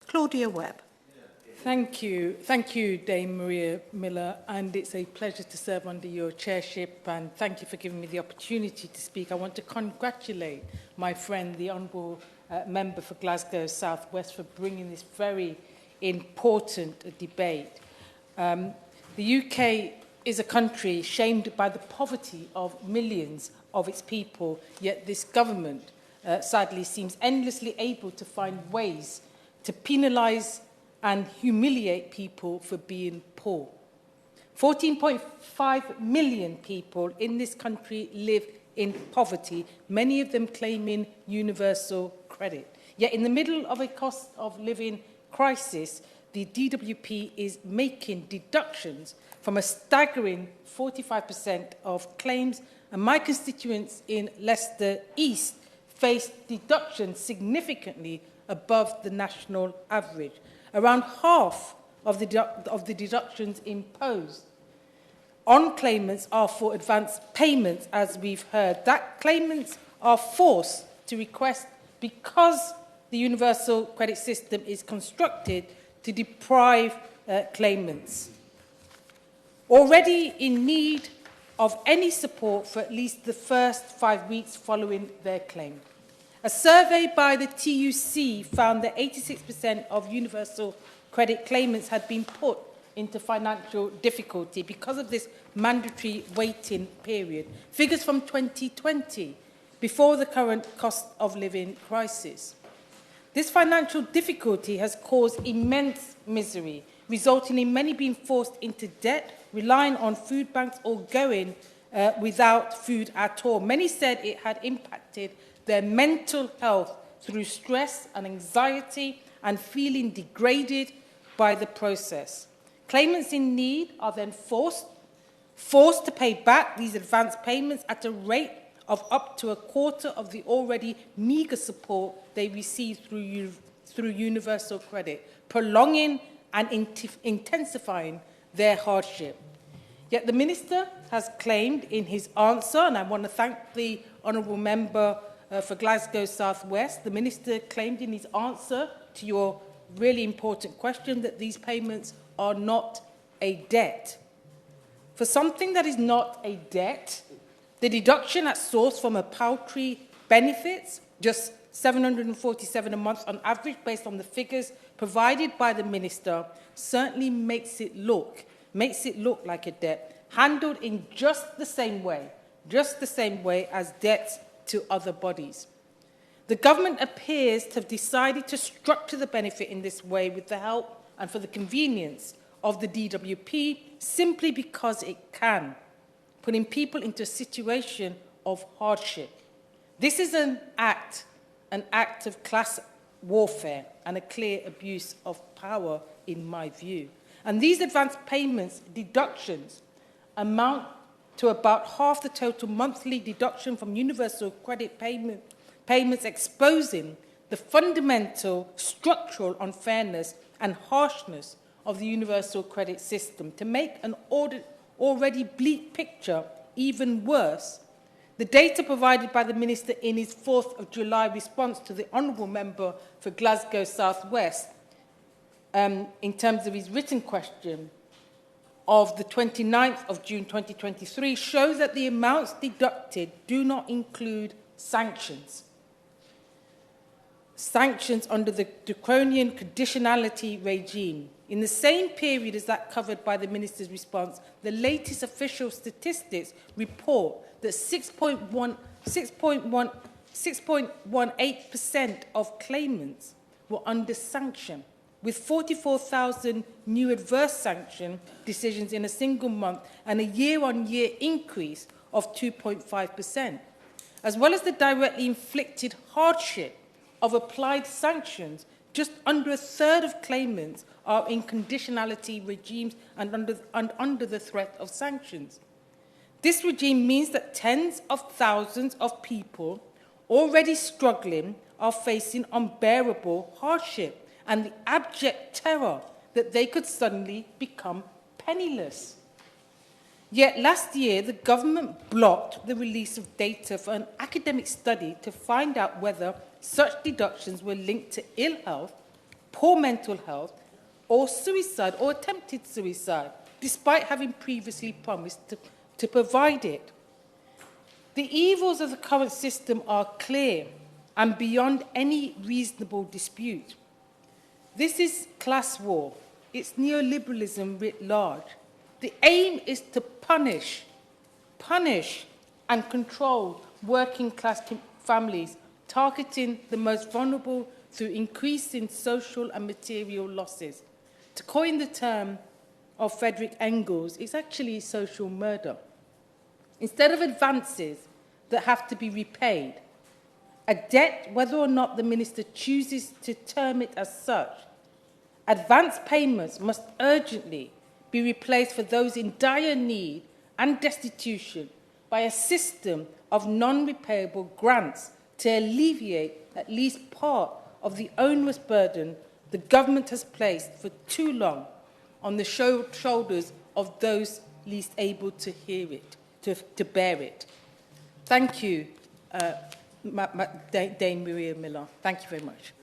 Claudia Webbe. Thank you, Dame Maria Miller, and it's a pleasure to serve under your chairship, and thank you for giving me the opportunity to speak. I want to congratulate my friend, the Honourable Member for Glasgow South West, for bringing this very important debate. The UK is a country shamed by the poverty of millions of its people, yet this government, sadly, seems endlessly able to find ways to penalise and humiliate people for being poor. 14.5 million people in this country live in poverty, many of them claiming universal credit. Yet in the middle of a cost of living crisis, the DWP is making deductions from a staggering 45% of claims, and my constituents in Leicester East face deductions significantly above the national average. Around half of the deductions imposed on claimants are for advance payments, as we've heard, that claimants are forced to request because the universal credit system is constructed to deprive claimants already in need of any support for at least the first 5 weeks following their claim. A survey by the TUC found that 86% of universal credit claimants had been put into financial difficulty because of this mandatory waiting period. Figures from 2020, before the current cost of living crisis. This financial difficulty has caused immense misery, resulting in many being forced into debt, relying on food banks or going without food at all. Many said it had impacted their mental health through stress and anxiety and feeling degraded by the process. Claimants in need are then forced to pay back these advance payments at a rate of up to a quarter of the already meagre support they receive through universal credit, prolonging and intensifying their hardship. Yet the Minister has claimed in his answer, and I want to thank the Honourable Member for Glasgow South West, the Minister claimed in his answer to your really important question that these payments are not a debt. For something that is not a debt, the deduction at source from a paltry benefits, just $747 a month on average based on the figures provided by the Minister, certainly makes it look like a debt, handled in just the same way as debts to other bodies. The government appears to have decided to structure the benefit in this way with the help and for the convenience of the DWP simply because it can, putting people into a situation of hardship. This is an act of class warfare and a clear abuse of power, in my view. And these advance payments deductions amount to about half the total monthly deduction from universal credit payments, exposing the fundamental structural unfairness and harshness of the universal credit system. To make an already bleak picture even worse, the data provided by the Minister in his 4th of July response to the Honourable Member for Glasgow South West, in terms of his written question of the 29th of June 2023, shows that the amounts deducted do not include sanctions. Sanctions under the draconian conditionality regime. In the same period as that covered by the Minister's response, the latest official statistics report that 6.18% of claimants were under sanction, with 44,000 new adverse sanction decisions in a single month and a year-on-year increase of 2.5%. As well as the directly inflicted hardship of applied sanctions, just under a third of claimants are in conditionality regimes and under the threat of sanctions. This regime means that tens of thousands of people already struggling are facing unbearable hardship and the abject terror that they could suddenly become penniless. Yet last year, the government blocked the release of data for an academic study to find out whether such deductions were linked to ill health poor mental health, or suicide or attempted suicide, despite having previously promised to provide it. The evils of the current system are clear and beyond any reasonable dispute. This is class war. It's neoliberalism writ large. The aim is to punish and control working class families, targeting the most vulnerable through increasing social and material losses. To coin the term of Friedrich Engels, it's actually social murder. Instead of advances that have to be repaid, a debt, whether or not the minister chooses to term it as such, advance payments must urgently be replaced for those in dire need and destitution by a system of non-repayable grants to alleviate at least part of the onerous burden the government has placed for too long on the shoulders of those least able to hear it, to bear it. Thank you, Dame Maria Miller. Thank you very much.